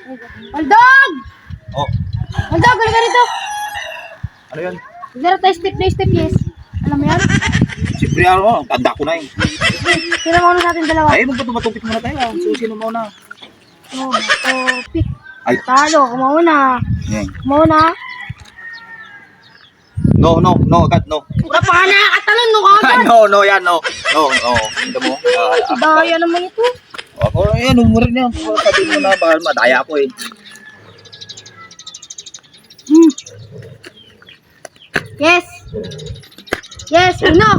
Aldog! Oh, Aldog, ano ganito? ano yan? Zero tayo step na step, yes. Alam mo yan? Siyempre ano, tanda ko na eh. Sino mauna natin dalawa? Ay, magpatupik muna tayo. Sino muna? Oh, topic. Ay, Talo, kumauna. yan. Kumauna. No, agad, no. Wala pa nga nakakatalon, no, agad. No, yan, no. No. Ito mo. Daya naman ito. Ako, yan, umurin yan. Sabi mo na, bahal madaya ko eh. Yes. Yes, no. No.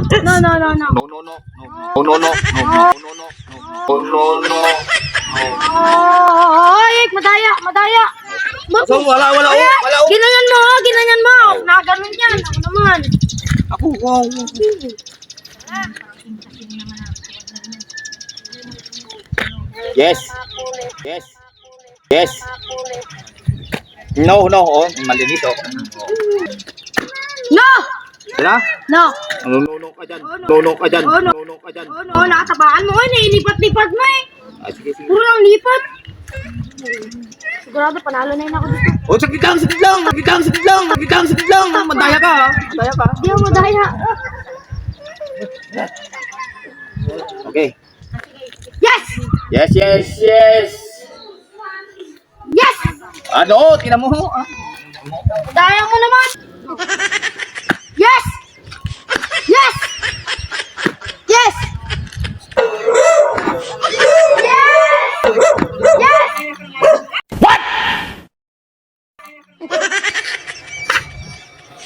Ay, madaya. So, wala. Ginanyan mo. Nakaganon yan. Ako naman. Ako. Yes. No. Oh, malinis oh. No! Sila? No! No ka dyan. No ka dyan. Oh, no. No ka dyan. Oh, no, nakatabaan mo. Nailipat-lipat mo eh. Ah, sige. Puro lang lipat. Sigurado, panalo na yun ako dito. Oh, saglit lang. Madaya ka ha. Hindi ako madaya. Okay. Yes! Yes. Yes! Ano? Tingnan mo. Ah. Daya mo naman! Yes! Yes! Yes! Yes! What?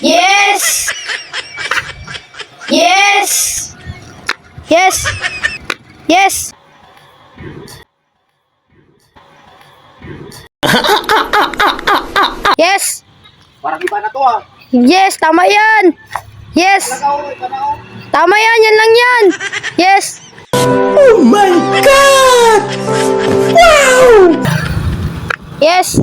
Yes! Yes! Parang iba na to ah. Yes, tama yan! Yes! Tama yan, yan lang yan! Yes! Oh my God! Wow! Yes!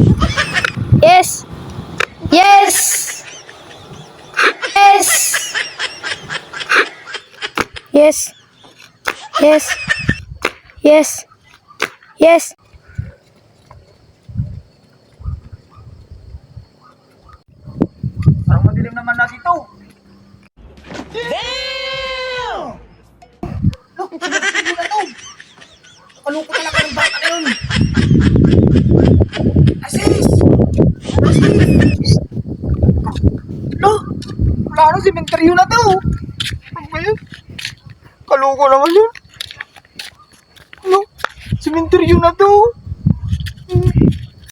Yes! Parang madilim naman na dito. Damn! Look, sinasabi na to. Nakalungkot talaga ng bata na yun. Asis! Lo, wala na, sementeryo na to. Ano ba yun? Kalungko naman yun. Ano? Sementeryo na to.